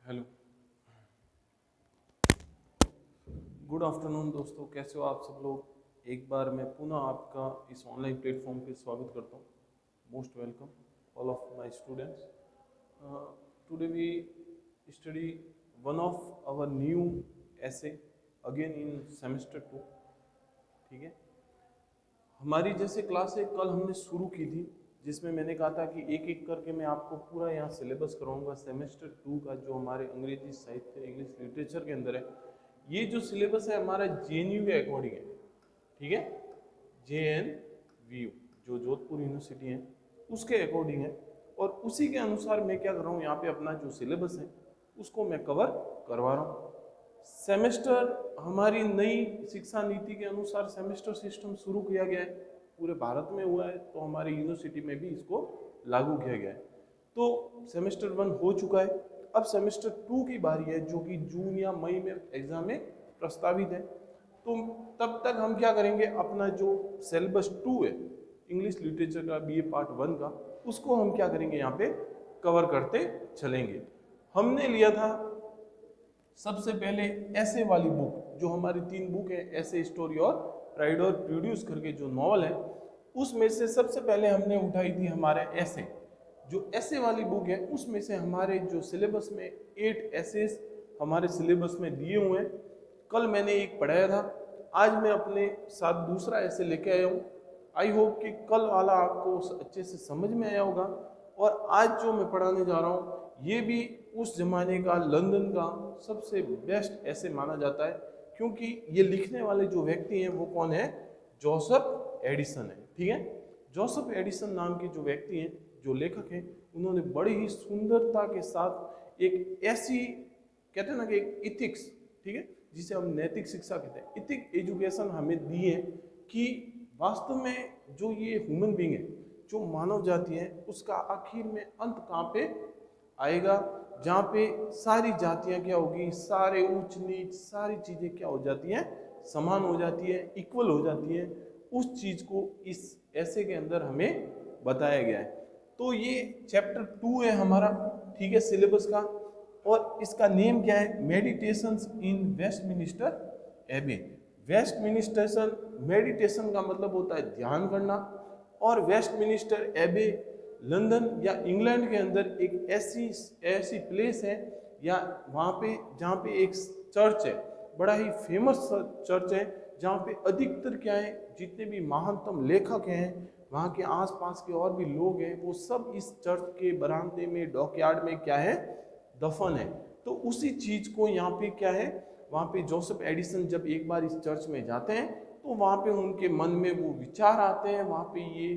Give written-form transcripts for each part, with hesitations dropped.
Hello, good afternoon दोस्तों, कैसे हो आप सब लोग। एक बार मैं पुनः आपका इस ऑनलाइन प्लेटफॉर्म पे स्वागत करता हूँ। Most welcome all of my students. Today we study one of our new essay again in semester 2। ठीक है, हमारी जैसे क्लास है कल हमने शुरू की थी, जिसमें मैंने कहा था कि एक एक करके मैं आपको पूरा यहाँ सिलेबस कराऊंगा सेमेस्टर 2 का, जो हमारे अंग्रेजी साहित्य इंग्लिश लिटरेचर के अंदर है। ये जो सिलेबस है हमारा JNU के अकॉर्डिंग है। ठीक है, JNVU जो जोधपुर यूनिवर्सिटी है उसके अकॉर्डिंग है, और उसी के अनुसार मैं क्या कर रहा हूँ, यहाँ पे अपना जो सिलेबस है उसको मैं कवर करवा रहा हूँ। सेमेस्टर हमारी नई शिक्षा नीति के अनुसार सेमेस्टर सिस्टम शुरू किया गया है, पूरे भारत में हुआ है, तो हमारी यूनिवर्सिटी में भी इसको लागू किया गया है। तो सेमेस्टर 1 हो चुका है, अब सेमेस्टर 2 की बारी है, जो कि जून या मई में एग्जाम में प्रस्तावित है। तो तब तक हम क्या करेंगे, अपना जो सिलेबस 2 है इंग्लिश लिटरेचर का BA पार्ट 1 का, उसको हम क्या करेंगे यहाँ पे कवर करते चलेंगे। हमने लिया था सबसे पहले ऐसे वाली बुक, जो हमारी 3 बुक है, ऐसे स्टोरी और प्राइड और प्रोड्यूस करके जो नॉवल है, उसमें से सबसे पहले हमने उठाई थी हमारे ऐसे। जो ऐसे वाली बुक है उसमें से हमारे जो सिलेबस में 8 ऐसेस हमारे सिलेबस में दिए हुए हैं। कल मैंने एक पढ़ाया था, आज मैं अपने साथ दूसरा ऐसे लेके आया हूँ। आई होप कि कल वाला आपको अच्छे से समझ में आया होगा, और आज जो मैं पढ़ाने जा रहा हूँ ये भी उस जमाने का लंदन का सबसे बेस्ट ऐसे माना जाता है, क्योंकि ये लिखने वाले जो व्यक्ति हैं वो कौन है, जोसेफ एडिसन है। ठीक है, जोसेफ एडिसन नाम के जो व्यक्ति हैं, जो लेखक हैं, उन्होंने बड़ी ही सुंदरता के साथ एक ऐसी, कहते हैं ना कि एक इथिक्स, ठीक है, जिसे हम नैतिक शिक्षा कहते हैं, इथिक एजुकेशन हमें दी है कि वास्तव में जो ये ह्यूमन बीइंग है, जो मानव जाति है, उसका आखिर में अंत कहाँ पे आएगा, जहाँ पे सारी जातियाँ क्या होगी, सारे ऊंच नीच सारी चीज़ें क्या हो जाती हैं, समान हो जाती है, इक्वल हो जाती है। उस चीज़ को इस ऐसे के अंदर हमें बताया गया है। तो ये चैप्टर 2 है हमारा, ठीक है, सिलेबस का, और इसका नेम क्या है, मेडिटेशंस इन वेस्टमिनिस्टर एबे। वेस्टमिनिस्टर, मेडिटेशन का मतलब होता है ध्यान करना, और वेस्टमिनिस्टर एबे लंदन या इंग्लैंड के अंदर एक ऐसी प्लेस है, या वहाँ पे जहाँ पे एक चर्च है, बड़ा ही फेमस चर्च है, जहाँ पे अधिकतर क्या है, जितने भी महानतम लेखक हैं, वहाँ के आसपास के और भी लोग हैं, वो सब इस चर्च के बरामदे में, डॉकयार्ड में क्या है, दफन है। तो उसी चीज को यहाँ पे क्या है, वहाँ पे जोसेफ एडिसन जब एक बार इस चर्च में जाते हैं, तो वहाँ पे उनके मन में वो विचार आते हैं, वहाँ पे ये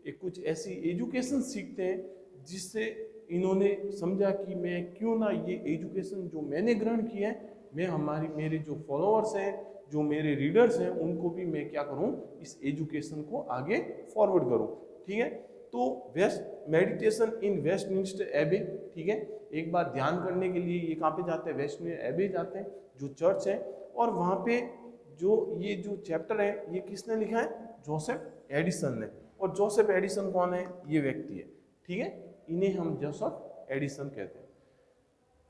एक कुछ ऐसी एजुकेशन सीखते हैं, जिससे इन्होंने समझा कि मैं क्यों ना ये एजुकेशन जो मैंने ग्रहण की है, मैं मेरे जो फॉलोअर्स हैं, जो मेरे रीडर्स हैं, उनको भी मैं क्या करूं, इस एजुकेशन को आगे फॉरवर्ड करूं। ठीक है, तो वेस्ट मेडिटेशन इन वेस्टमिनिस्टर एबे, ठीक है, एक बार ध्यान करने के लिए ये कहाँ पे जाते हैं, वेस्टमिनिस्टर एबे जाते हैं, जो चर्च है, और वहाँ पे ये जो चैप्टर है ये किसने लिखा है, जोसेफ एडिसन ने। और जोसेफ एडिसन कौन है, ये व्यक्ति है। ठीक है, इन्हें हम जोसेफ एडिसन कहते हैं।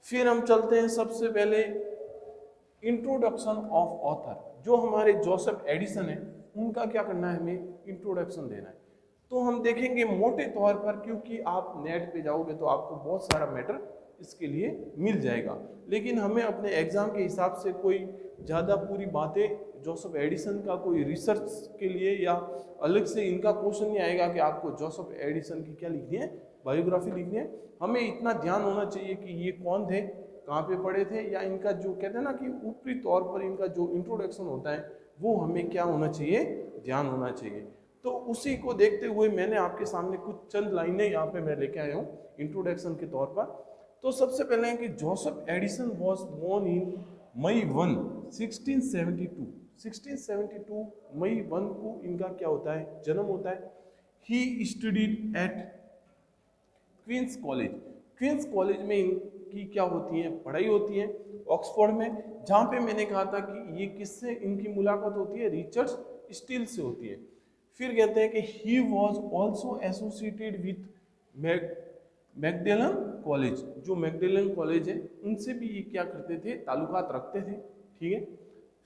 फिर हम चलते हैं सबसे पहले इंट्रोडक्शन ऑफ ऑथर। जो हमारे जोसेफ एडिसन है, उनका क्या करना है, हमें इंट्रोडक्शन देना है। तो हम देखेंगे मोटे तौर पर, क्योंकि आप नेट पे जाओगे तो आपको बहुत सारा मैटर इसके लिए मिल जाएगा, लेकिन हमें अपने एग्जाम के हिसाब से कोई ज़्यादा पूरी बातें जोसेफ एडिसन का कोई रिसर्च के लिए या अलग से इनका क्वेश्चन नहीं आएगा कि आपको जोसेफ एडिसन की क्या लिखनी है, बायोग्राफी लिखनी है। हमें इतना ध्यान होना चाहिए कि ये कौन थे, कहाँ पे पढ़े थे, या इनका जो कहते हैं ना कि ऊपरी तौर पर इनका जो इंट्रोडक्शन होता है वो हमें क्या होना चाहिए, ध्यान होना चाहिए। तो उसी को देखते हुए मैंने आपके सामने कुछ चंद लाइनें यहाँ पे मैं लेके आया हूँ इंट्रोडक्शन के तौर पर। तो सबसे पहले है कि Joseph Addison was born in May 1 1672। 1672 मई 1 को इनका क्या होता है, जन्म होता है। He studied at Queen's College. Queen's College में इनकी क्या होती है, पढ़ाई होती है, ऑक्सफोर्ड में, जहाँ पे मैंने कहा था कि ये किससे इनकी मुलाकात होती है, रिचर्ड स्टील से होती है। फिर कहते हैं कि he was also associated with Magdalen College, जो मैगडेलन कॉलेज है, उनसे भी ये क्या करते थे, ताल्लुकात रखते थे। ठीक है,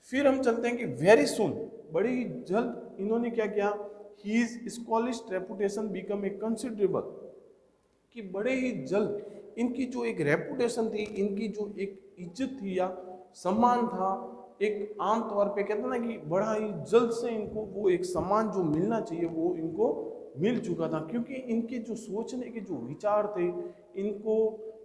फिर हम चलते हैं कि वेरी सुन, बड़े ही जल्द इन्होंने क्या किया, his scholarly reputation become a considerable, कि बड़े ही जल्द इनकी जो एक रेपुटेशन थी, इनकी जो एक इज्जत थी या सम्मान था, एक आम तौर पे कहते हैं ना कि बड़ा ही जल्द से इनको वो एक सम्मान जो मिलना चाहिए वो इनको मिल चुका था, क्योंकि इनके जो सोचने के जो विचार थे, इनको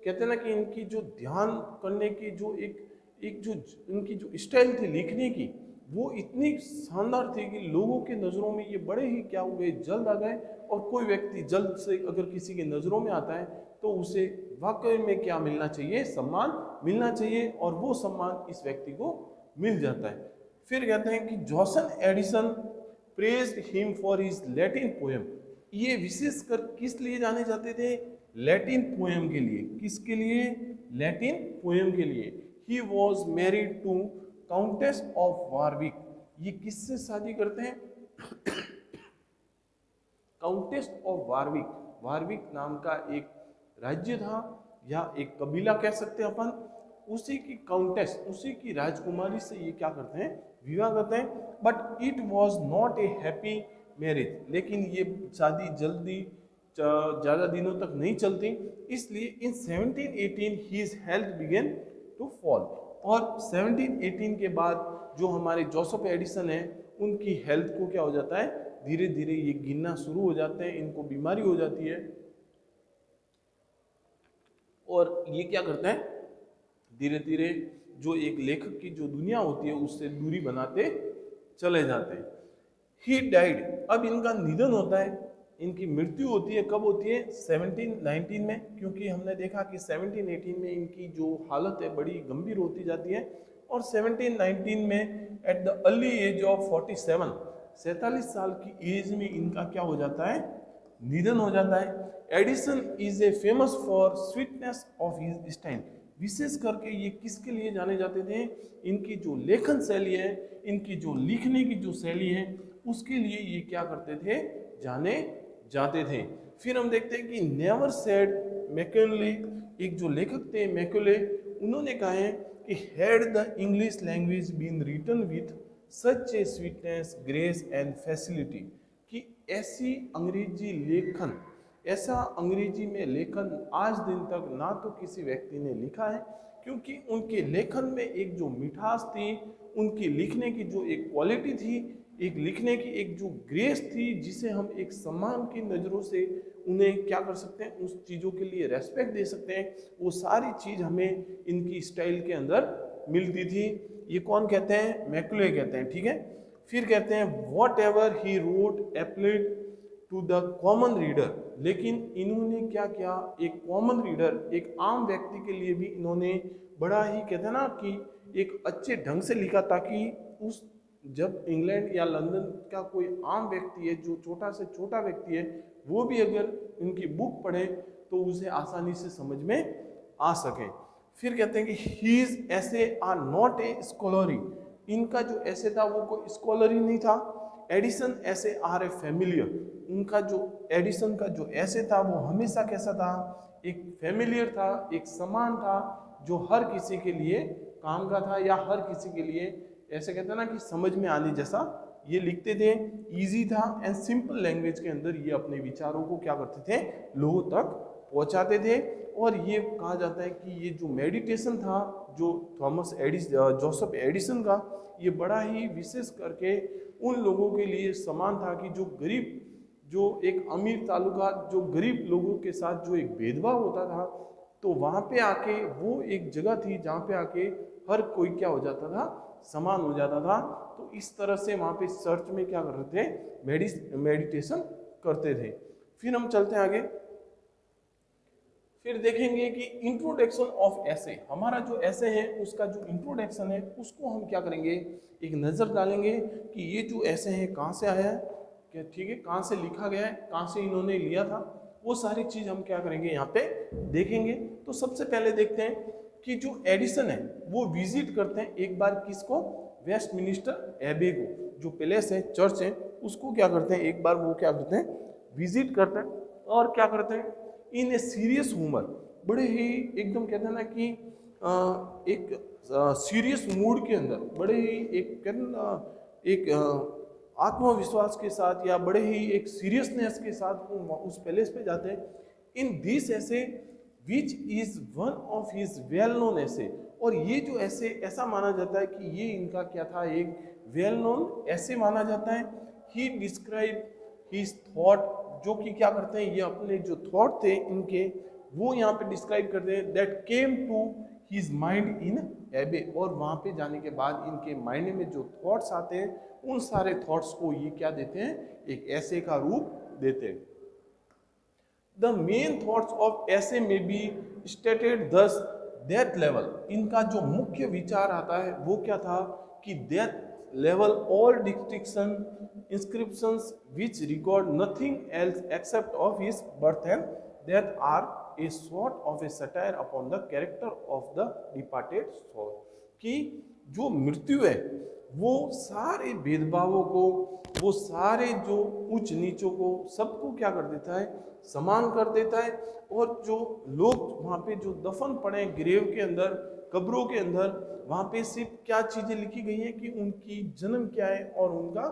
कहते हैं ना कि इनकी जो ध्यान करने की जो एक जो इनकी जो स्टाइल थी लिखने की, वो इतनी शानदार थी कि लोगों के नज़रों में ये बड़े ही क्या हुए, जल्द आ गए। और कोई व्यक्ति जल्द से अगर किसी के नज़रों में आता है तो उसे वाकई में क्या मिलना चाहिए, सम्मान मिलना चाहिए, और वो सम्मान इस व्यक्ति को मिल जाता है। फिर कहते हैं कि Johnson Edison praised him for his Latin poem, ये विशेषकर किस लिए जाने जाते थे, लैटिन पोएम के लिए। किसके लिए, लैटिन पोएम के लिए। He was married to countess of Warwick, ये किससे शादी करते हैं, काउंटेस ऑफ वारविक, वारविक नाम का एक राज्य था या एक कबीला कह सकते हैं अपन, उसी की काउंटेस, उसी की राजकुमारी से ये क्या करते हैं, विवाह करते हैं। But it was not a happy marriage, लेकिन ये शादी जल्दी ज़्यादा दिनों तक नहीं चलती, इसलिए in 1718 his health began to fall, और 1718 के बाद जो हमारे जोसेफ एडिसन है उनकी हेल्थ को क्या हो जाता है, धीरे धीरे ये गिरना शुरू हो जाते हैं, इनको बीमारी हो जाती है, और ये क्या करते हैं, धीरे धीरे जो एक लेखक की जो दुनिया होती है उससे दूरी बनाते चले जाते हैं। ही डाइड, अब इनका निधन होता है, इनकी मृत्यु होती है, कब होती है, 1719 में, क्योंकि हमने देखा कि 1718 में इनकी जो हालत है बड़ी गंभीर होती जाती है, और 1719 में at the early age of 47, 47 साल की एज में इनका क्या हो जाता है, निधन हो जाता है। Addison is a famous for sweetness of his style, विशेष करके ये किसके लिए जाने जाते थे, इनकी जो लेखन शैली है, इनकी जो लिखने की जो शैली है, उसके लिए ये क्या करते थे, जाने जाते थे। फिर हम देखते हैं कि नेवर सेड मैकेले, एक जो लेखक थे मैकेले, उन्होंने कहा है कि had the English language been written with such a sweetness, grace and facility, कि ऐसी अंग्रेजी लेखन, ऐसा अंग्रेजी में लेखन आज दिन तक ना तो किसी व्यक्ति ने लिखा है, क्योंकि उनके लेखन में एक जो मिठास थी, उनकी लिखने की जो एक क्वालिटी थी, एक लिखने की एक जो ग्रेस थी, जिसे हम एक सम्मान की नज़रों से उन्हें क्या कर सकते हैं, उस चीज़ों के लिए रेस्पेक्ट दे सकते हैं, वो सारी चीज़ हमें इनकी स्टाइल के अंदर मिलती थी। ये कौन कहते हैं, मैकेले कहते हैं। ठीक है, फिर कहते हैं whatever he wrote applied to the common reader, लेकिन इन्होंने क्या किया, एक कॉमन रीडर, एक आम व्यक्ति के लिए भी इन्होंने बड़ा ही कहते हैं ना कि एक अच्छे ढंग से लिखा, ताकि उस जब इंग्लैंड या लंदन का कोई आम व्यक्ति है, जो छोटा से छोटा व्यक्ति है, वो भी अगर इनकी बुक पढ़े तो उसे आसानी से समझ में आ सके। फिर कहते हैं कि हीज ऐसे आर नॉट ए स्कॉलरी, इनका जो ऐसे था वो कोई स्कॉलरी नहीं था। एडिसन ऐसे आर ए फैमिलियर, उनका जो एडिसन का जो ऐसे था वो हमेशा कैसा था, एक फैमिलियर था, एक समान था, जो हर किसी के लिए काम का था, या हर किसी के लिए ऐसे कहते हैं ना कि समझ में आने जैसा ये लिखते थे। इजी था एंड सिंपल लैंग्वेज के अंदर ये अपने विचारों को क्या करते थे, लोगों तक पहुंचाते थे। और ये कहा जाता है कि ये जो मेडिटेशन था जो जोसेफ एडिसन का, ये बड़ा ही विशेष करके उन लोगों के लिए समान था कि जो गरीब, जो एक अमीर तालुका, जो गरीब लोगों के साथ जो एक भेदभाव होता था, तो वहाँ पे आके वो एक जगह थी जहाँ पे आके हर कोई क्या हो जाता था, समान हो जाता था। तो इस तरह से वहाँ पे चर्च में क्या कर रहे थे, मेडिटेशन करते थे। फिर हम चलते हैं आगे, फिर देखेंगे कि इंट्रोडक्शन ऑफ ऐसे, हमारा जो ऐसे है उसका जो इंट्रोडक्शन है उसको हम क्या करेंगे, एक नज़र डालेंगे कि ये जो ऐसे है कहाँ से आया है, क्या ठीक है, कहाँ से लिखा गया है, कहाँ से इन्होंने लिया था, वो सारी चीज़ हम क्या करेंगे यहाँ पे देखेंगे। तो सबसे पहले देखते हैं कि जो एडिसन है वो विजिट करते हैं एक बार किसको, वेस्टमिनिस्टर एबे को, जो पैलेस है, चर्च है, उसको क्या करते हैं, एक बार वो क्या करते हैं, विजिट करते हैं। और क्या करते हैं, इन ए सीरियस ह्यूमर, बड़े ही एकदम कहते हैं ना कि एक सीरियस मूड के अंदर, बड़े ही एक कहते हैं ना एक आत्मविश्वास के साथ या बड़े ही एक सीरियसनेस के साथ वो उस पैलेस पे जाते हैं। इन दिस ऐसे which is one of his well known ऐसे, और ये जो ऐसे ऐसा माना जाता है कि ये इनका क्या था, एक वेल नोन ऐसे माना जाता है। ही डिस्क्राइब हिज थॉट, जो कि क्या करते हैं, ये अपने जो थॉट थे इनके वो यहाँ पे डिस्क्राइब करते हैं, that came to his mind in abbey, और वहाँ पे जाने के बाद इनके माइंड में जो थॉट्स आते हैं उन सारे थॉट्स को ये क्या देते हैं, एक ऐसे का रूप देते हैं। द मेन थॉट्स ऑफ ऐसे में बी स्टेटेड दस, डेथ लेवल, इनका जो मुख्य विचार आता है वो क्या था कि death level all destruction inscriptions which record nothing else except of his birth and death are a sort of a satire upon the character of the departed soul, कि जो मृत्यु है वो सारे भेदभावों को, वो सारे जो उच्च नीचों को, सबको क्या कर देता है, समान कर देता है। और जो लोग वहाँ पे जो दफन पड़े ग्रेव के अंदर, कब्रों के अंदर, वहाँ पे सिर्फ क्या चीज़ें लिखी गई हैं कि उनकी जन्म क्या है और उनका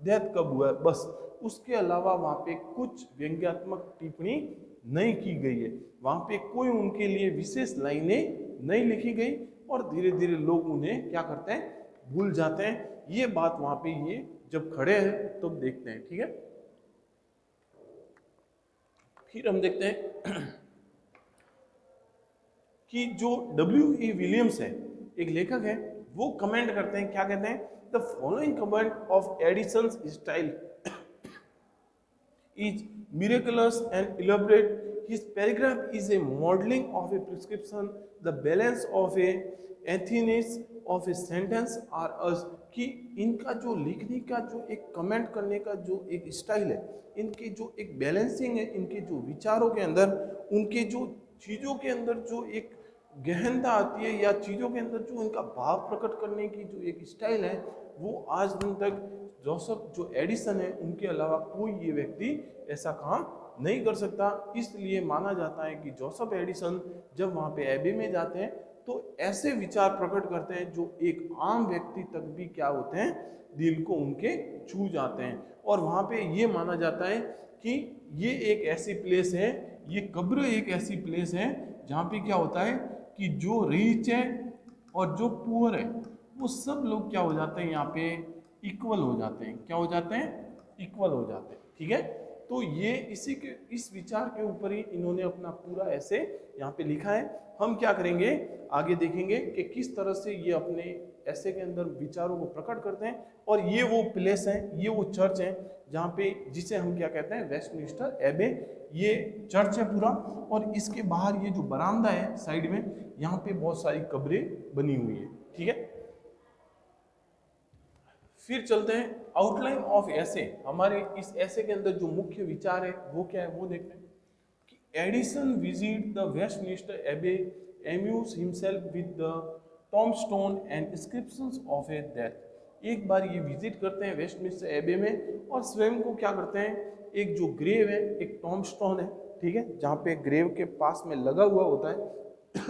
डेथ कब हुआ है, बस। उसके अलावा वहाँ पे कुछ व्यंग्यात्मक टिप्पणी नहीं की गई है, वहाँ पे कोई उनके लिए विशेष लाइनें नहीं लिखी गई, और धीरे धीरे लोग उन्हें क्या करते हैं, भूल जाते हैं। ये बात वहाँ पे ये जब खड़े हैं तो देखते हैं, ठीक है। फिर हम देखते हैं कि जो W.E. विलियम्स है, एक लेखक है, वो कमेंट करते हैं, क्या कहते हैं, the following comment of Edison's style is miraculous and elaborate. His paragraph is a modeling of a prescription. The balance of a Athenians of a sentence are us, कि इनका जो लिखने का जो एक कमेंट करने का जो एक स्टाइल है, इनकी जो एक बैलेंसिंग है, इनके जो विचारों के अंदर, उनके जो चीज़ों के अंदर जो एक गहनता आती है, या चीज़ों के अंदर जो इनका भाव प्रकट करने की जो एक स्टाइल है, वो आज दिन तक जोसेफ जो एडिसन है उनके अलावा कोई ये व्यक्ति ऐसा काम नहीं कर सकता। इसलिए माना जाता है कि जोसेफ एडिसन जब वहाँ पे एबे में जाते हैं तो ऐसे विचार प्रकट करते हैं जो एक आम व्यक्ति तक भी क्या होते हैं, दिल को उनके छू जाते हैं। और वहाँ पे ये माना जाता है कि ये एक ऐसी प्लेस है, ये कब्र एक ऐसी प्लेस है जहाँ पे क्या होता है कि जो रिच है और जो पुअर है वो सब लोग क्या हो जाते हैं, यहाँ पे इक्वल हो जाते हैं। क्या हो जाते हैं, इक्वल हो जाते हैं, ठीक है। तो ये इसी के इस विचार के ऊपर ही इन्होंने अपना पूरा ऐसे यहाँ पे लिखा है। हम क्या करेंगे, आगे देखेंगे कि किस तरह से ये अपने ऐसे के अंदर विचारों को प्रकट करते हैं। और ये वो प्लेस है, ये वो चर्च है जहाँ पे, जिसे हम क्या कहते हैं, वेस्टमिंस्टर एबे, ये चर्च है पूरा। और इसके बाहर ये जो बरामदा है साइड में, यहाँ पे बहुत सारी कब्रें बनी हुई है, ठीक है। फिर चलते हैं आउटलाइन ऑफ ऐसे। हमारे इस ऐसे के अंदर जो मुख्य विचार है वो क्या है, वो देखते हैं कि Addison visit the Westminster Abbey, amuse himself with the tombstone and inscriptions of a death. एक बार ये विजिट करते हैं वेस्टमिंस्टर एबे में, और स्वयं को क्या करते हैं, एक जो ग्रेव है, एक टॉम्बस्टोन है, ठीक है, जहाँ पे ग्रेव के पास में लगा हुआ होता है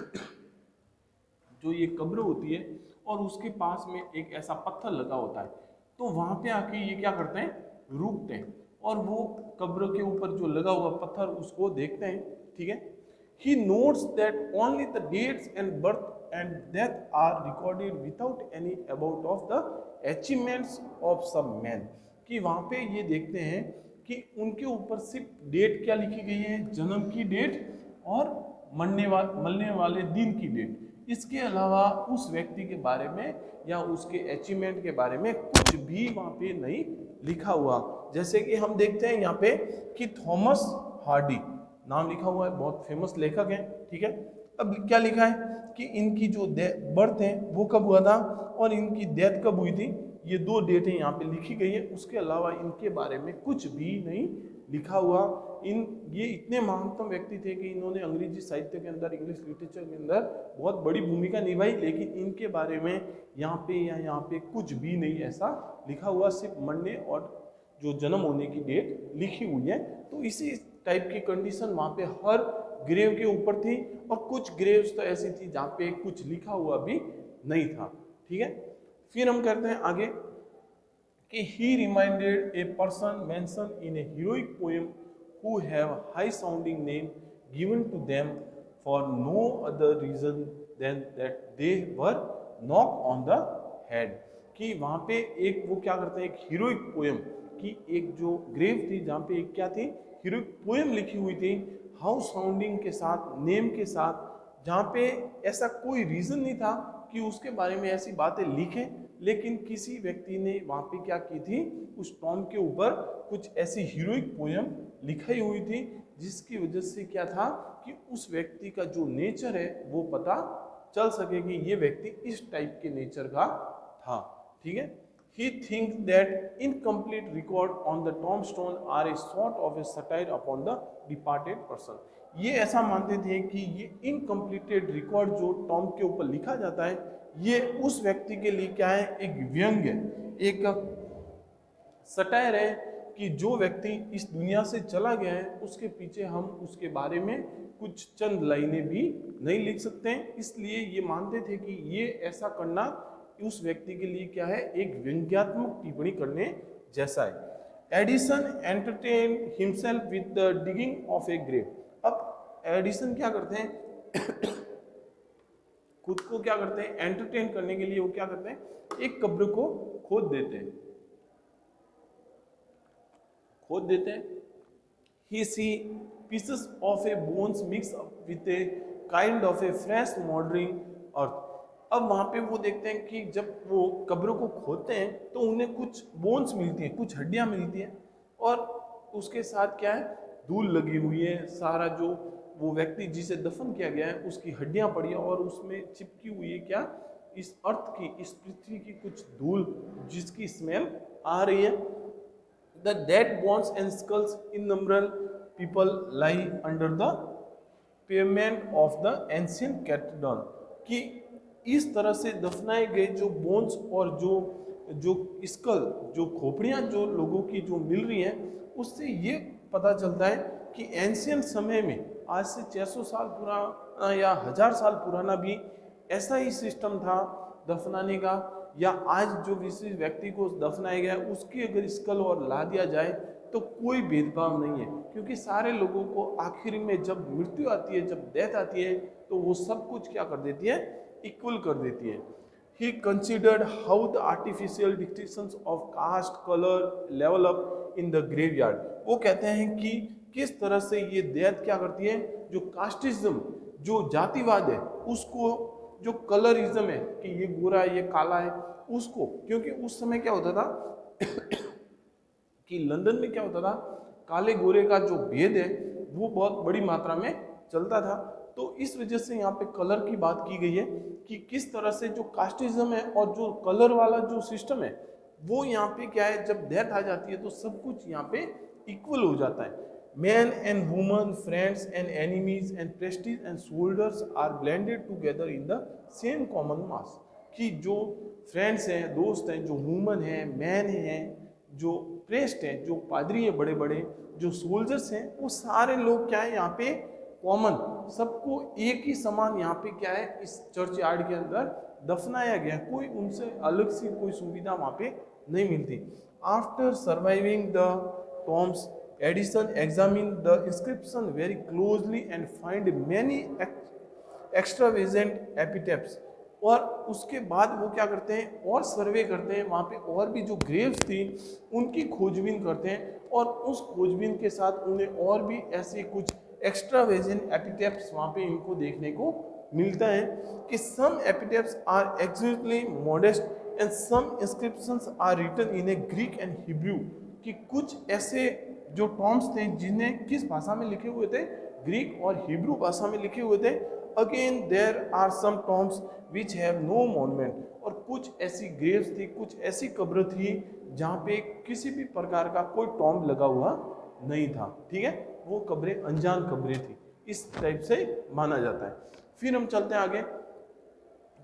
जो ये कब्र होती है, और उसके पास में एक ऐसा पत्थर लगा होता है। तो वहाँ पे आके ये क्या करते हैं, रुकते हैं, और वो कब्र के ऊपर जो लगा हुआ पत्थर उसको देखते हैं, ठीक है। He notes that only the dates and birth and death are recorded without any about of the achievements of some man, कि वहाँ पे ये देखते हैं कि उनके ऊपर सिर्फ डेट क्या लिखी गई है, जन्म की डेट और मरने वाले दिन की डेट। इसके अलावा उस व्यक्ति के बारे में या उसके अचीवमेंट के बारे में कुछ भी वहाँ पे नहीं लिखा हुआ। जैसे कि हम देखते हैं यहाँ पे कि थॉमस हार्डी नाम लिखा हुआ है, बहुत फेमस लेखक हैं, ठीक है। अब क्या लिखा है कि इनकी जो बर्थ है वो कब हुआ था और इनकी डेथ कब हुई थी, ये दो डेटें यहाँ पे लिखी गई है। उसके अलावा इनके बारे में कुछ भी नहीं लिखा हुआ। ये इतने महानतम व्यक्ति थे कि इन्होंने अंग्रेजी साहित्य के अंदर, इंग्लिश लिटरेचर के अंदर बहुत बड़ी भूमिका निभाई, लेकिन इनके बारे में यहाँ पे कुछ भी नहीं ऐसा लिखा हुआ, सिर्फ मरने और जो जन्म होने की डेट लिखी हुई है। तो इसी टाइप की कंडीशन वहाँ पे हर ग्रेव के ऊपर थी और कुछ ग्रेव्स तो ऐसी थी जहाँ पे कुछ लिखा हुआ भी नहीं था। ठीक है, फिर हम करते हैं आगे कि he reminded a person mentioned in a heroic poem who have high sounding name given to them for no other reason than that they were knocked on the head। कि वहाँ पे एक वो क्या करते हैं, एक हीरोइक पोएम की एक जो ग्रेव थी जहाँ पे एक क्या थी, हीरोइक पोएम लिखी हुई थी हाउ साउंडिंग के साथ, नेम के साथ, जहाँ पे ऐसा कोई रीजन नहीं था कि उसके बारे में ऐसी बातें लिखें, लेकिन किसी व्यक्ति ने वहाँ पे क्या की थी, उस टॉम के ऊपर कुछ ऐसी हीरोइक पोएम लिखाई हुई थी जिसकी वजह से क्या था कि उस व्यक्ति का जो नेचर है वो पता चल सके कि ये व्यक्ति इस टाइप के नेचर का था। ठीक है, he thinks that incomplete record on the tombstone are a sort of a satire upon the departed person। ये ऐसा मानते थे कि ये इनकम्प्लीटेड रिकॉर्ड जो टॉम के ऊपर लिखा जाता है ये उस व्यक्ति के लिए क्या है, एक व्यंग्य है, एक सटायर है कि जो व्यक्ति इस दुनिया से चला गया है उसके पीछे हम उसके बारे में कुछ चंद लाइनें भी नहीं लिख सकते हैं। इसलिए ये मानते थे कि ये ऐसा करना उस व्यक्ति के लिए क्या है, एक व्यंग्यात्मक टिप्पणी करने जैसा है। Addison entertain himself with the digging of a grave. अब एडिसन क्या करते हैं खुद को क्या करते हैं, एंटरटेन करने के लिए वो क्या करते हैं, एक कब्र को खोद देते हैं, खोद देते हैं। He see pieces of a bones mixed up with a kind of a fresh moldering earth। अब वहाँ पे वो देखते हैं कि जब वो कब्रों को खोदते हैं तो उन्हें कुछ बोन्स मिलती हैं, कुछ हड्डियाँ मिलती हैं और उसके साथ क्या है, धूल लगी हुई है, सारा जो वो व्यक्ति जिसे दफन किया गया है उसकी हड्डियाँ पड़ी है और उसमें चिपकी हुई है क्या, इस अर्थ की, इस पृथ्वी की कुछ धूल जिसकी स्मेल आ रही है। The dead bones and skulls innumerable people lie under the pavement of the ancient cathedral। कि इस तरह से दफनाए गए जो बोन्स और जो जो स्कल, जो खोपड़ियाँ जो लोगों की जो मिल रही हैं उससे ये पता चलता है कि एंशियंट समय में आज से 600 साल पुराना या 1000 साल पुराना भी ऐसा ही सिस्टम था दफनाने का, या आज जो किसी व्यक्ति को दफनाया गया उसकी अगर स्कल और ला दिया जाए तो कोई भेदभाव नहीं है, क्योंकि सारे लोगों को आखिर में जब मृत्यु आती है, जब डेथ आती है तो वो सब कुछ क्या कर देती है, इक्वल कर देती है। He considered how the artificial distinctions of caste, color develop in the graveyard। वो कहते हैं कि किस तरह से ये डेथ क्या करती है, जो कास्टिज्म, जो जातिवाद है उसको, जो कलरिज्म है कि ये गोरा है ये काला है उसको, क्योंकि उस समय क्या होता था कि लंदन में क्या होता था, काले गोरे का जो भेद है वो बहुत बड़ी मात्रा में चलता था। तो इस वजह से यहाँ पे कलर की बात की गई है कि किस तरह से जो कास्टिज्म है और जो कलर वाला जो सिस्टम है वो यहाँ पे क्या है, जब डेथ आ जाती है तो सब कुछ यहाँ पे इक्वल हो जाता है। Man and woman, friends and enemies and prestige and soldiers are blended together in the same common mass. कि जो फ्रेंड्स हैं, दोस्त हैं, जो वुमन हैं, मैन हैं, जो प्रेस्ट हैं, जो पादरी हैं बड़े बड़े, जो सोल्जर्स हैं, वो सारे लोग क्या है यहाँ पे कॉमन, सबको एक ही समान यहाँ पे क्या है इस चर्च यार्ड के अंदर दफनाया गया। कोई उनसे अलग सी कोई सुविधा वहाँ पे नहीं मिलती। After surviving the tombs, Addison examine the inscription very closely and find many extravagant epitaphs. और उसके बाद वो क्या करते हैं और सर्वे करते हैं, वहाँ पे और भी जो ग्रेव्स थी उनकी खोजबीन करते हैं और उस खोजबीन के साथ उन्हें और भी ऐसे कुछ एक्स्ट्रावेजेंट एपिटेप्स वहाँ पे इनको देखने को मिलता है कि some epitaphs are extremely modest and some inscriptions are written in a Greek and Hebrew. कि कुछ ऐसे जो टॉम्स थे जिन्हें किस भाषा में लिखे हुए थे, ग्रीक और हिब्रू भाषा में लिखे हुए थे। Again there are some tombs which have no monument. और कुछ ऐसी ग्रेव्स थी, कुछ ऐसी कब्र थी जहाँ पे किसी भी प्रकार का कोई टॉम्ब लगा हुआ नहीं था। ठीक है, वो कब्रें अनजान कब्रें थी, इस टाइप से माना जाता है। फिर हम चलते हैं आगे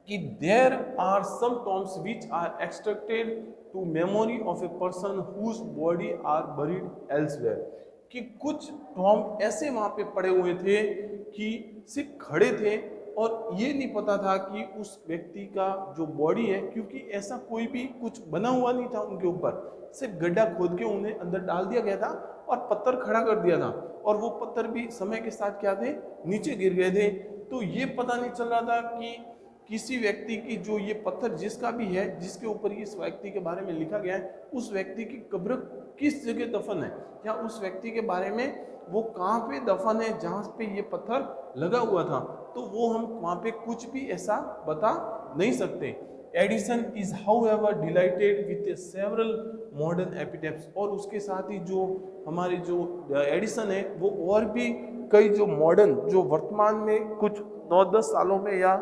कि there are some tombs which are extracted to memory of a person whose body are buried elsewhere. कि कुछ टॉम ऐसे वहां पे पड़े हुए थे कि सिर्फ खड़े थे और ये नहीं पता था कि उस व्यक्ति का जो बॉडी है, क्योंकि ऐसा कोई भी कुछ बना हुआ नहीं था उनके ऊपर, सिर्फ गड्ढा खोद के उन्हें अंदर डाल दिया गया था और पत्थर खड़ा कर दिया था, और वो पत्थर भी समय के साथ क्या थे, नीचे गिर गए थे। तो ये पता नहीं चल रहा था कि किसी व्यक्ति की जो ये पत्थर जिसका भी है, जिसके ऊपर इस व्यक्ति के बारे में लिखा गया है, उस व्यक्ति की कब्र किस जगह दफन है, या उस व्यक्ति के बारे में वो कहाँ पे दफन है जहाँ पे ये पत्थर लगा हुआ था। तो वो हम वहाँ पे कुछ भी ऐसा बता नहीं सकते। Addison is however delighted with several modern epitaphs, और उसके साथ ही जो हमारे जो एडिसन है वो और भी कई जो मॉडर्न, जो वर्तमान में कुछ 9-10 सालों में या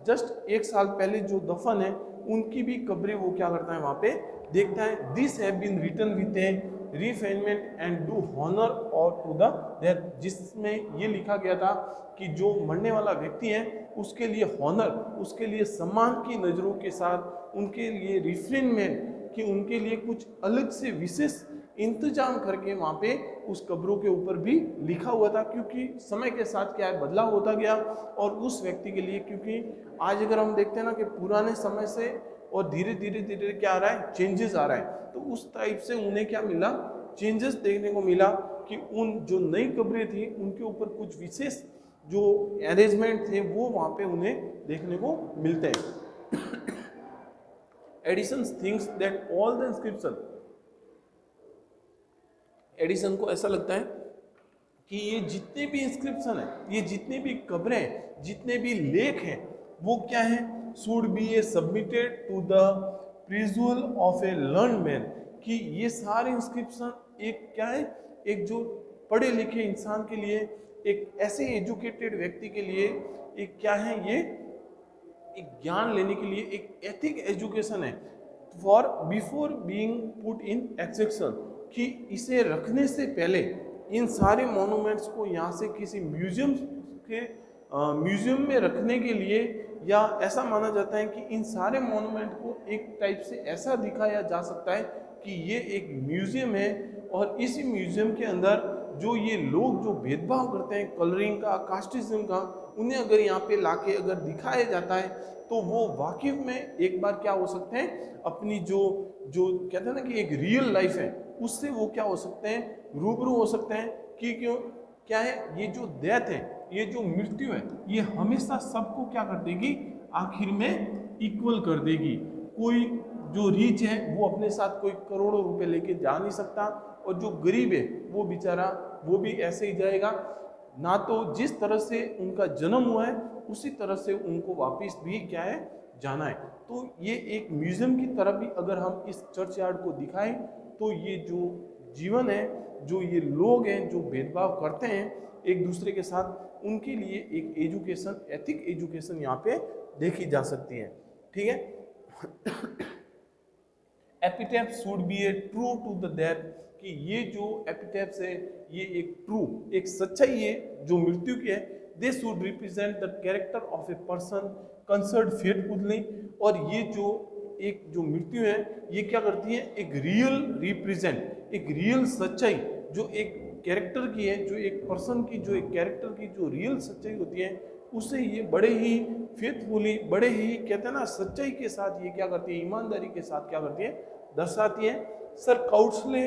जस्ट 1 साल पहले जो दफन है, उनकी भी कब्रें वो क्या करता है वहाँ पे देखता है। This have been written with a refinement and due honour और टू द डेथ, जिसमें ये लिखा गया था कि जो मरने वाला व्यक्ति है उसके लिए हॉनर, उसके लिए सम्मान की नज़रों के साथ, उनके लिए रिफाइनमेंट कि उनके लिए कुछ अलग से विशेष इंतजाम करके वहाँ पे उस कब्रों के ऊपर भी लिखा हुआ था, क्योंकि समय के साथ क्या है, बदलाव होता गया। और उस व्यक्ति के लिए, क्योंकि आज अगर हम देखते हैं ना कि पुराने समय से और धीरे धीरे धीरे क्या आ रहा है, चेंजेस आ रहा है, तो उस टाइप से उन्हें क्या मिला, चेंजेस देखने को मिला कि उन जो नई कब्रें थी उनके ऊपर कुछ विशेष जो अरेंजमेंट थे वो वहाँ पे उन्हें देखने को मिलते हैं। Edison thinks that all the inscription, Edison को ऐसा लगता है कि ये जितने भी इंस्क्रिप्शन है, ये जितने भी कब्रें हैं, जितने भी लेख हैं, वो क्या है, should be a submitted to the perusal of a learn man, कि ये सारे इंस्क्रिप्शन एक क्या है, एक जो पढ़े लिखे इंसान के लिए, एक ऐसे एजुकेटेड व्यक्ति के लिए एक क्या है, ये एक ज्ञान लेने के लिए एक एथिक एजुकेशन है for before being put in execution, कि इसे रखने से पहले इन सारे मॉन्यूमेंट्स को यहाँ से किसी म्यूजियम में रखने के लिए, या ऐसा माना जाता है कि इन सारे मॉन्यूमेंट को एक टाइप से ऐसा दिखाया जा सकता है कि ये एक म्यूजियम है, और इसी म्यूजियम के अंदर जो ये लोग जो भेदभाव करते हैं कलरिंग का, कास्टिज्म का, उन्हें अगर यहाँ पे लाके अगर दिखाया जाता है तो वो वाकई में एक बार क्या हो सकते हैं, अपनी जो जो कहते हैं ना कि एक रियल लाइफ है उससे वो क्या हो सकते हैं, रूबरू हो सकते हैं। कि क्यों क्या है, ये जो डेथ है, ये जो मृत्यु है, ये हमेशा सबको क्या कर देगी, आखिर में इक्वल कर देगी। कोई जो रिच है वो अपने साथ कोई करोड़ों रुपए लेके जा नहीं सकता, और जो गरीब है वो बेचारा वो भी ऐसे ही जाएगा, ना तो जिस तरह से उनका जन्म हुआ है उसी तरह से उनको वापस भी क्या है, जाना है। तो ये एक म्यूजियम की तरह भी अगर हम इस चर्च यार्ड को दिखाएं तो ये जो जीवन है, जो ये लोग हैं जो भेदभाव करते हैं एक दूसरे के साथ, उनके लिए एक एजुकेशन, एथिक एजुकेशन यहाँ पे देखी जा सकती है। ठीक है। Epitaphs should be a true to the death, कि ये जो एपिटैप्स है ये एक ट्रू, एक सच्चाई है जो मृत्यु की है। They should represent the character of a person concerned faithfully, और ये जो एक जो मृत्यु है ये क्या करती है, एक रियल रिप्रेजेंट, एक रियल सच्चाई जो एक कैरेक्टर की है, जो एक पर्सन की, जो एक कैरेक्टर की जो रियल सच्चाई होती है, उसे ये बड़े ही फेथफुली, बड़े ही कहते हैं ना सच्चाई के साथ ये क्या करती है, ईमानदारी के साथ क्या करती है, दर्शाती है। Sir Cloudesley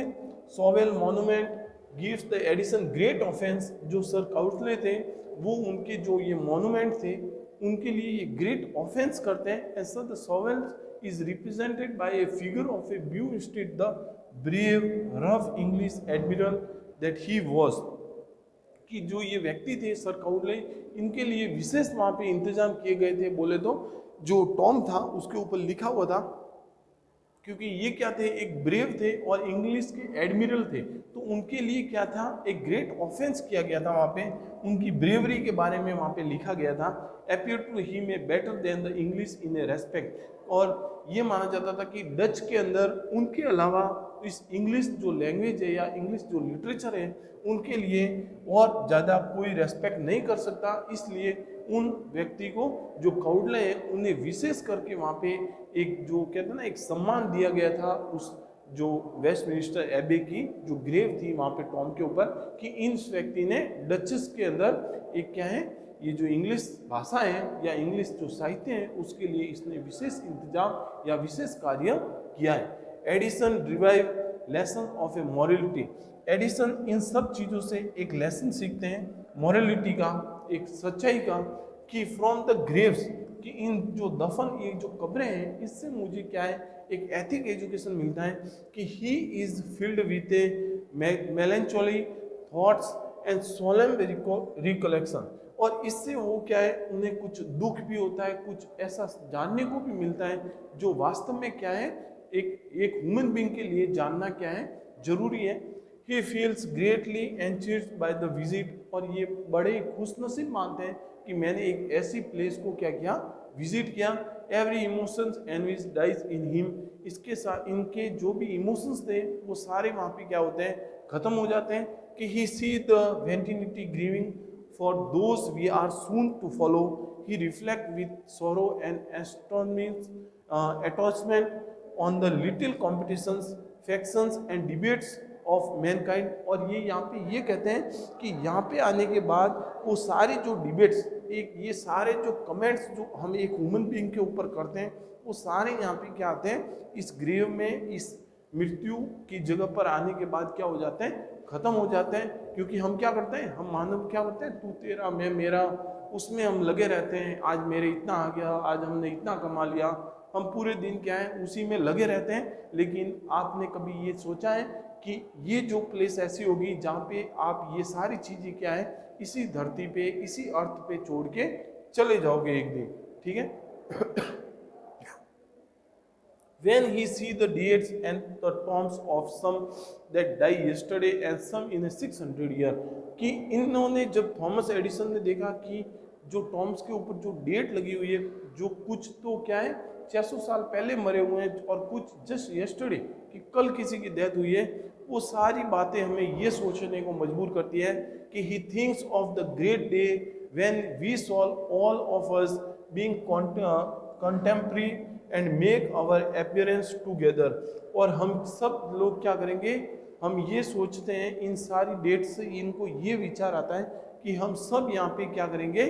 Shovel monument gives the Addison great offence, जो सर काउट्सले थे वो उनके जो ये मॉन्यूमेंट थे उनके लिए ये ग्रेट ऑफेंस करते हैं। And sir the shovel is represented by a figure of a Bew instead the brave rough English admiral that he was, कि जो ये व्यक्ति थे सर काउटले, इनके लिए विशेष वहाँ पे इंतजाम किए गए थे। बोले तो जो टॉम था उसके ऊपर लिखा हुआ था, क्योंकि ये क्या थे, एक ब्रेव थे और इंग्लिश के एडमिरल थे, तो उनके लिए क्या था, एक ग्रेट ऑफेंस किया गया था वहाँ पे, उनकी ब्रेवरी के बारे में वहाँ पे लिखा गया था। Appear to him a better than the English in a respect, और ये माना जाता था कि डच के अंदर उनके अलावा इस इंग्लिश जो लैंग्वेज है या इंग्लिश जो लिटरेचर है उनके लिए और ज़्यादा कोई रेस्पेक्ट नहीं कर सकता, इसलिए उन व्यक्ति को जो काउटले हैं उन्हें विशेष करके वहाँ पे एक जो कहते हैं ना एक सम्मान दिया गया था उस जो वेस्टमिनिस्टर एबे की जो ग्रेव थी वहाँ पे टॉम के ऊपर, कि इस व्यक्ति ने डचेस के अंदर एक क्या है, ये जो इंग्लिश भाषा है या इंग्लिश जो साहित्य है उसके लिए इसने विशेष इंतजाम या विशेष कार्य किया है। Addison revive lesson of a morality. Addison इन सब चीज़ों से एक लेसन सीखते हैं मॉरलिटी का, एक सच्चाई का, कि फ्रॉम द ग्रेव्स, कि इन जो दफन ये जो कब्रें हैं इससे मुझे क्या है एक एथिक एजुकेशन मिलता है, कि he is filled with a melancholy thoughts and solemn recollection. और इससे वो क्या है, उन्हें कुछ दुख भी होता है, कुछ ऐसा जानने को भी मिलता है जो वास्तव में क्या है एक ह्यूमन बीइंग के लिए जानना क्या है जरूरी है। He feels greatly enchanted by the visit, और ये बड़े खुशनसीब मानते हैं कि मैंने एक ऐसी प्लेस को क्या किया, विजिट किया। Every emotions envy dies in him, इसके साथ इनके जो भी इमोशंस थे वो सारे वहाँ पे क्या होते हैं, खत्म हो जाते हैं। कि he see the vanity grieving for those we are soon to follow, he reflect with sorrow and attachment on the little competitions, factions and debates of mankind. और ये यहाँ पे ये कहते हैं कि यहाँ पे आने के बाद वो सारे जो डिबेट्स, एक ये सारे जो कमेंट्स जो हम एक ह्यूमन बीइंग के ऊपर करते हैं वो सारे यहाँ पे क्या आते हैं, इस ग्रेव में, इस मृत्यु की जगह पर आने के बाद क्या हो जाते हैं, खत्म हो जाते हैं। क्योंकि हम क्या करते हैं, हम मानव क्या करते हैं, तू तेरा मैं मेरा, उसमें हम लगे रहते हैं। आज मेरे इतना आ गया, आज हमने इतना कमा लिया, हम पूरे दिन क्या है उसी में लगे रहते हैं। लेकिन आपने कभी ये सोचा है कि ये जो प्लेस ऐसी होगी जहाँ पे आप ये सारी चीज़ें क्या है इसी धरती पे, इसी अर्थ पे छोड़ के चले जाओगे एक दिन, ठीक है। When he see the dates and the tombs of some that died yesterday and some in a 600 year, कि इन्होंने जब थॉमस एडिसन ने देखा कि जो टॉम्स के ऊपर जो डेट लगी हुई है, जो कुछ तो क्या है 600 साल पहले मरे हुए हैं और कुछ जस्ट यस्टरडे कि कल किसी की डेथ हुई है, वो सारी बातें हमें ये सोचने को मजबूर करती है कि he thinks of the great day when we solve all of us being contemporary and make our appearance together. और हम सब लोग क्या करेंगे, हम ये सोचते हैं इन सारी डेट से इनको ये विचार आता है कि हम सब यहाँ पे क्या करेंगे,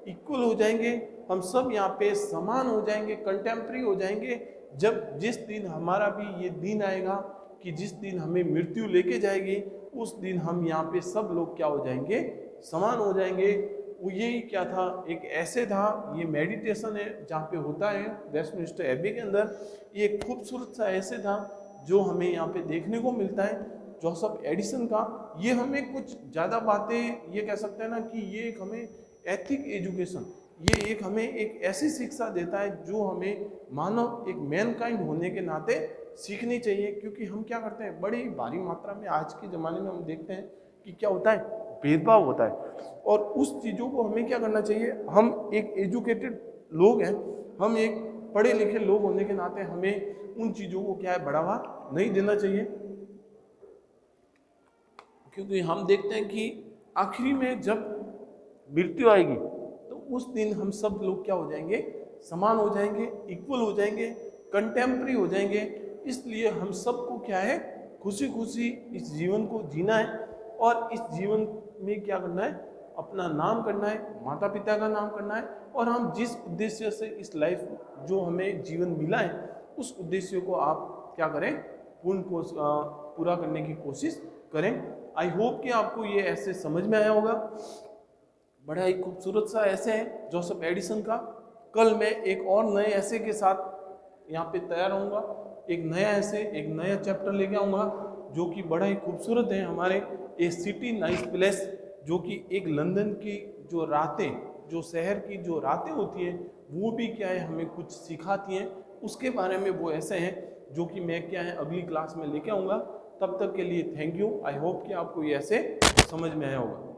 इक्वल हो जाएंगे, हम सब यहाँ पे समान हो जाएंगे, कंटेम्पररी हो जाएंगे। जब जिस दिन हमारा भी ये दिन आएगा कि जिस दिन हमें मृत्यु लेके जाएगी, उस दिन हम यहाँ पे सब लोग क्या हो जाएंगे, समान हो जाएंगे। वो यही क्या था, एक ऐसे था, ये मेडिटेशन है जहाँ पे होता है वेस्टमिनिस्टर एबी के अंदर। ये खूबसूरत सा ऐसे था जो हमें यहाँ पे देखने को मिलता है जोसेफ एडिसन का। ये हमें कुछ ज़्यादा बातें ये कह सकते हैं ना कि ये एक हमें एथिक एजुकेशन, ये एक हमें एक ऐसी शिक्षा देता है जो हमें मानव एक मैनकाइंड होने के नाते सीखनी चाहिए। क्योंकि हम क्या करते हैं, बड़ी भारी मात्रा में आज के ज़माने में हम देखते हैं कि क्या होता है, भेदभाव होता है। और उस चीज़ों को हमें क्या करना चाहिए, हम एक एजुकेटेड लोग हैं, हम एक पढ़े लिखे लोग होने के नाते हमें उन चीज़ों को क्या है बढ़ावा नहीं देना चाहिए। क्योंकि हम देखते हैं कि आखिरी में जब मृत्यु आएगी तो उस दिन हम सब लोग क्या हो जाएंगे, समान हो जाएंगे, इक्वल हो जाएंगे, कंटेम्पररी हो जाएंगे। इसलिए हम सबको क्या है खुशी खुशी इस जीवन को जीना है और इस जीवन में क्या करना है, अपना नाम करना है, माता पिता का नाम करना है। और हम जिस उद्देश्य से इस लाइफ जो हमें जीवन मिला है उस उद्देश्य को आप क्या करें, पूरा करने की कोशिश करें। आई होप कि आपको ये ऐसे समझ में आया होगा। बड़ा ही खूबसूरत सा ऐसे है जोसेफ एडिसन का। कल मैं एक और नए ऐसे के साथ यहाँ पे तैयार होऊंगा, एक नया ऐसे, एक नया चैप्टर लेके आऊँगा जो कि बड़ा ही खूबसूरत है। हमारे ए सिटी नाइस प्लेस, जो कि एक लंदन की जो रातें, जो शहर की जो रातें होती हैं वो भी क्या है हमें कुछ सिखाती हैं, उसके बारे में वो ऐसे हैं जो कि मैं क्या है अगली क्लास में लेके आऊँगा। तब तक के लिए थैंक यू। आई होप कि आपको ये ऐसे समझ में आया होगा।